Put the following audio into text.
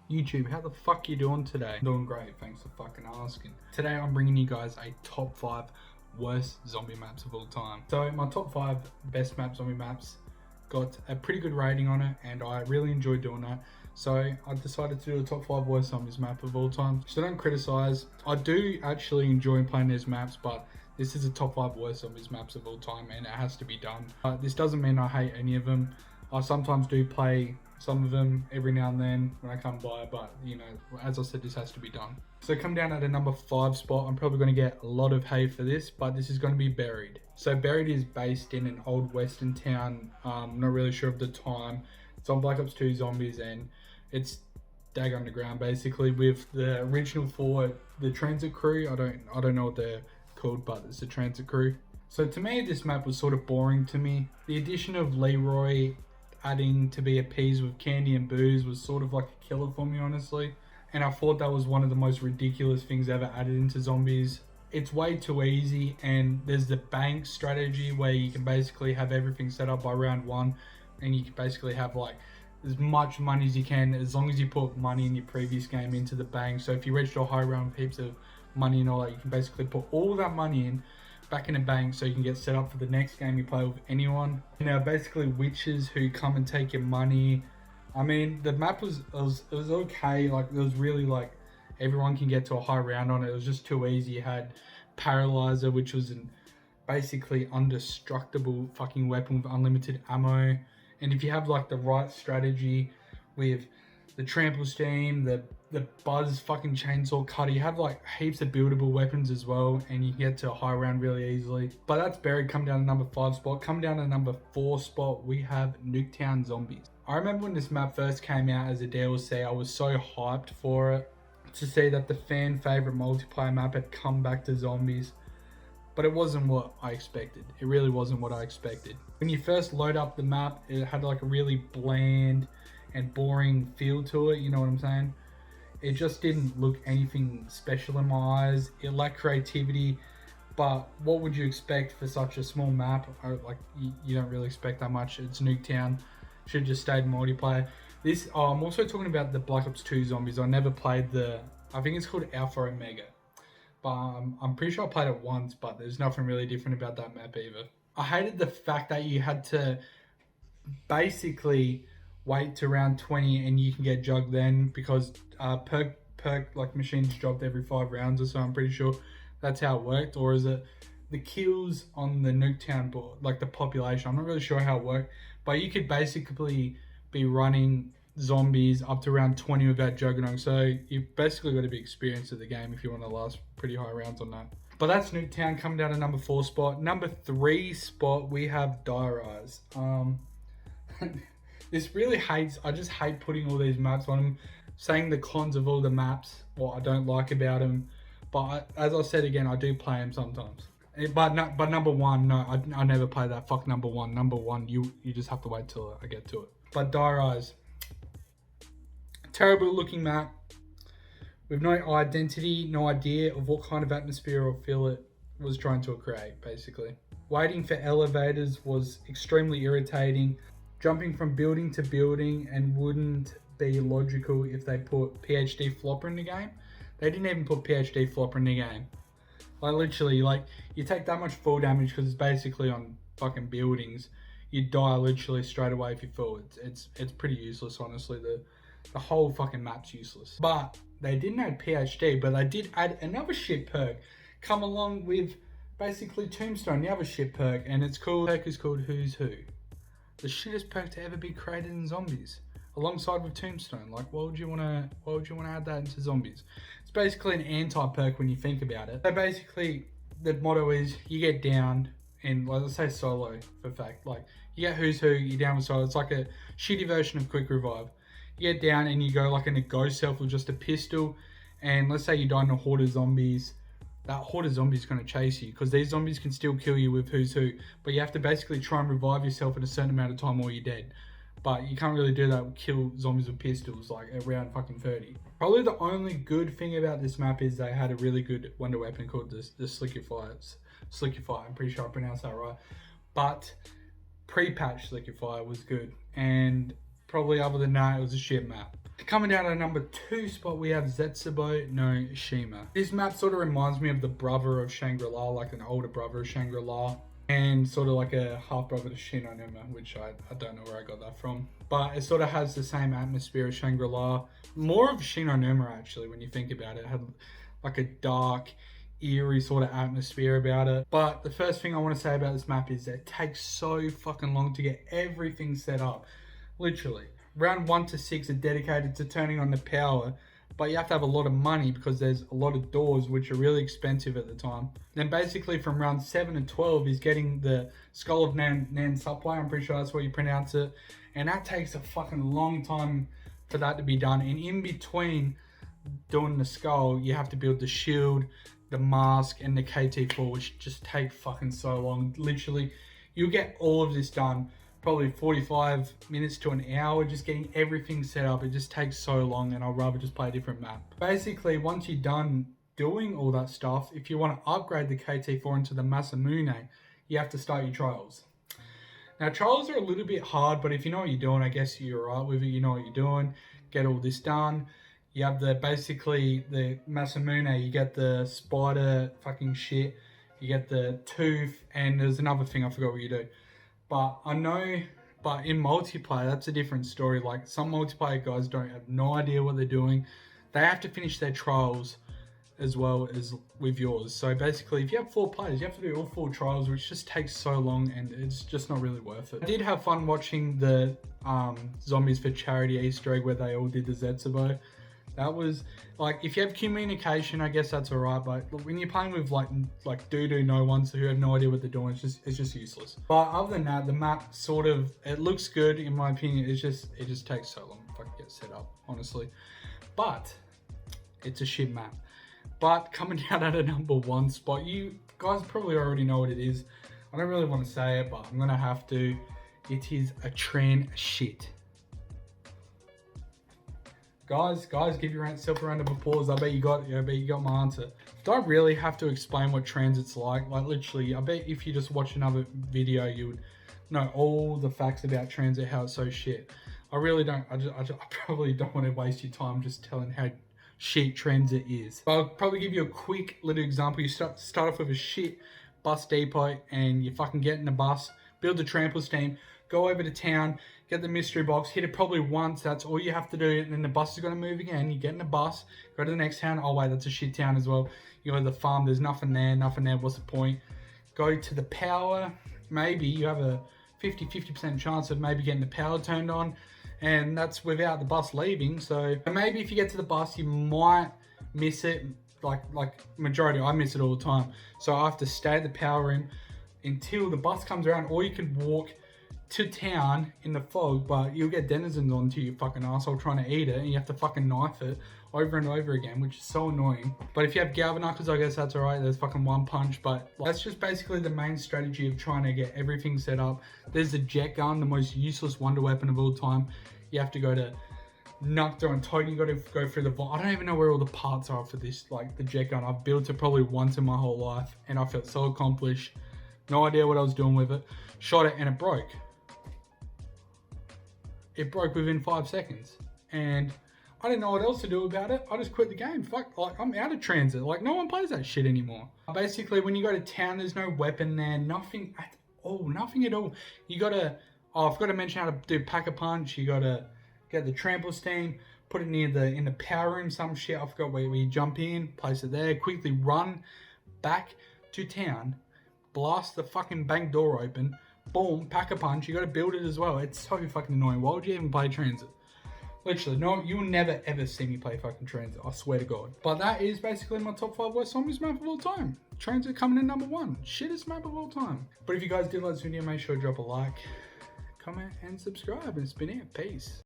YouTube, how the fuck you doing today? Doing great, thanks for fucking asking. Today I'm bringing you guys a top 5 worst zombie maps of all time. So my top 5 best zombie maps got a pretty good rating on it and I really enjoyed doing that. So I decided to do a top 5 worst zombies map of all time. So don't criticize. I do actually enjoy playing these maps, but this is a top 5 worst zombies maps of all time and it has to be done. This doesn't mean I hate any of them. I sometimes do play some of them every now and then when I come by, but you know, as I said, this has to be done. So come down at a number 5 spot. I'm probably going to get a lot of hate for this, but this is going to be Buried. So Buried is based in an old western town. Not really sure of the time. It's on Black Ops 2 Zombies and it's dag underground basically with the original 4, the transit crew. I don't know what they're called, but it's the transit crew. So to me, this map was sort of boring to me. The addition of Leroy adding to be appeased with candy and booze was sort of like a killer for me, honestly. And I thought that was one of the most ridiculous things ever added into zombies. It's way too easy, and there's the bank strategy where you can basically have everything set up by round 1 and you can basically have like as much money as you can as long as you put money in your previous game into the bank. So if you reach to a high round with heaps of money and all that, you can basically put all that money in back in the bank so you can get set up for the next game you play with anyone. Now basically witches who come and take your money. I mean, the map was okay. Like it was really like everyone can get to a high round on it. It was just too easy. You had Paralyzer, which was an basically indestructible fucking weapon with unlimited ammo. And if you have like the right strategy with the trample steam, the buzz fucking chainsaw cutter, you have like heaps of buildable weapons as well, and you can get to a high round really easily. But that's Buried. Come down to number 5 spot. Come down to number 4 spot, we have Nuketown Zombies. I remember when this map first came out as a DLC, I was so hyped for it to see that the fan favorite multiplayer map had come back to zombies. But it wasn't what I expected. It really wasn't what I expected. When you first load up the map, it had like a really bland and boring feel to it, you know what I'm saying? It just didn't look anything special in my eyes. It lacked creativity, but what would you expect for such a small map? Like you don't really expect that much. It's Nuketown. Should have just stayed multiplayer. I'm also talking about the Black Ops 2 Zombies. I never played I think it's called Alpha Omega. But I'm pretty sure I played it once, but there's nothing really different about that map either. I hated the fact that you had to basically wait to round 20 and you can get jugged then, because perk like machines dropped every 5 rounds or so. I'm pretty sure that's how it worked. Or is it the kills on the Nuketown board, like the population? I'm not really sure how it worked, but you could basically be running zombies up to round 20 without juggling. So you basically got to be experienced at the game if you want to last pretty high rounds on that. But that's Nuketown. Coming down to number 4 spot. Number 3 spot, we have Dire Eyes. This really I just hate putting all these maps on them, saying the cons of all the maps, what I don't like about them. But as I said again, I do play them sometimes. But number 1, no, I never play that. Fuck number 1. Number 1, you just have to wait till I get to it. But Dire Eyes, terrible looking map with no identity, no idea of what kind of atmosphere or feel it was trying to create, basically. Waiting for elevators was extremely irritating. Jumping from building to building and wouldn't be logical if they put PhD Flopper in the game. They didn't even put PhD Flopper in the game. Like literally, like you take that much fall damage because it's basically on fucking buildings. You die literally straight away if you fall. It's pretty useless, honestly. The whole fucking map's useless. But they didn't add PhD, but they did add another shit perk. Come along with basically Tombstone, the other shit perk, and perk is called Who's Who. The shittest perk to ever be created in zombies, alongside with Tombstone. Like, why would you wanna add that into zombies? It's basically an anti-perk when you think about it. So basically, the motto is you get downed, and like, let's say solo for fact. Like you get Who's Who, you're down with solo. It's like a shitty version of Quick Revive. You get down and you go like in a ghost self with just a pistol, and let's say you die in a horde of zombies. That horde of zombies is going to chase you because these zombies can still kill you with Who's Who, but you have to basically try and revive yourself in a certain amount of time or you're dead. But you can't really do that with kill zombies with pistols like around fucking 30. Probably the only good thing about this map is they had a really good wonder weapon called the Slickify. I'm pretty sure I pronounced that right. But pre-patch Slickify was good, and probably other than that, it was a shit map. Coming down to number 2 spot, we have Zetsubo no Shima. This map sort of reminds me of the brother of Shangri-La, like an older brother of Shangri-La, and sort of like a half brother to Shinonuma, which I don't know where I got that from. But it sort of has the same atmosphere as Shangri-La. More of Shinonuma, actually, when you think about it. It had like a dark, eerie sort of atmosphere about it. But the first thing I want to say about this map is that it takes so fucking long to get everything set up. Literally. Round 1 to 6 are dedicated to turning on the power, but you have to have a lot of money because there's a lot of doors which are really expensive at the time. Then basically from round 7 to 12 is getting the Skull of Nan supply, I'm pretty sure that's what you pronounce it. And that takes a fucking long time for that to be done. And in between doing the skull, you have to build the shield, the mask, and the KT4, which just take fucking so long. Literally, you'll get all of this done probably 45 minutes to an hour just getting everything set up. It just takes so long, and I'd rather just play a different map. Basically, once you're done doing all that stuff, if you want to upgrade the KT4 into the Masamune, you have to start your trials. Now, trials are a little bit hard, but if you know what you're doing, I guess you're right with it. You know what you're doing. Get all this done. You have basically the Masamune, you get the spider fucking shit, you get the tooth, and there's another thing, I forgot what you do. But I know, but in multiplayer, that's a different story. Like, some multiplayer guys have no idea what they're doing. They have to finish their trials as well as with yours. So basically, if you have 4 players, you have to do all 4 trials, which just takes so long, and it's just not really worth it. I did have fun watching the Zombies for Charity Easter egg where they all did the Zetsubo. That was, like, if you have communication, I guess that's alright, but when you're playing with like doo-doo no ones who have no idea what they're doing, it's just useless. But other than that, the map sort of, it looks good in my opinion. It just takes so long if I can get set up, honestly. But it's a shit map. But coming down at a number 1 spot, you guys probably already know what it is. I don't really want to say it, but I'm gonna have to. It is a Tran shit. Guys, give yourself a round of applause. I bet you got my answer. Do I really have to explain what transit's like? Like, literally, I bet if you just watch another video, you would know all the facts about transit, how it's so shit. I really don't. I probably don't want to waste your time just telling how shit transit is. But I'll probably give you a quick little example. You start off with a shit bus depot, and you fucking get in the bus, build the trample steam, go over to town, get the mystery box, hit it probably once, that's all you have to do, and then the bus is going to move again. You get in the bus, go to the next town, oh wait, that's a shit town as well. You go to the farm, there's nothing there, what's the point? Go to the power, maybe you have a 50% chance of maybe getting the power turned on, and that's without the bus leaving. So maybe if you get to the bus, you might miss it, like majority, I miss it all the time. So I have to stay at the power room until the bus comes around, or you could walk to town in the fog, but you'll get denizens onto you fucking asshole trying to eat it, and you have to fucking knife it over and over again, which is so annoying. But if you have Galvanuckles, I guess that's alright. There's fucking one punch, but that's just basically the main strategy of trying to get everything set up. There's the jet gun, the most useless wonder weapon of all time. You have to go to Nukta and Toad. You got to go through the I don't even know where all the parts are for this, like the jet gun. I've built it probably once in my whole life, and I felt so accomplished. No idea what I was doing with it. Shot it and it broke. It broke within 5 seconds, and I didn't know what else to do about it. I just quit the game. Fuck, like, I'm out of transit. Like, no one plays that shit anymore. Basically, when you go to town, there's no weapon there. Nothing at all. You gotta, I forgot to mention how to do Pack-a-Punch. You gotta get the trample steam, put it in the power room, some shit. I forgot where you jump in, place it there, quickly run back to town, blast the fucking bank door open, boom, Pack-a-Punch. You got to build it as well. It's so fucking annoying. Why would you even play transit? Literally, no, you'll never ever see me play fucking transit. I swear to God. But that is basically my top 5 worst zombies map of all time. Transit coming in number 1. Shittest map of all time. But if you guys did like this video, make sure to drop a like, comment, and subscribe. And it's been it. Peace.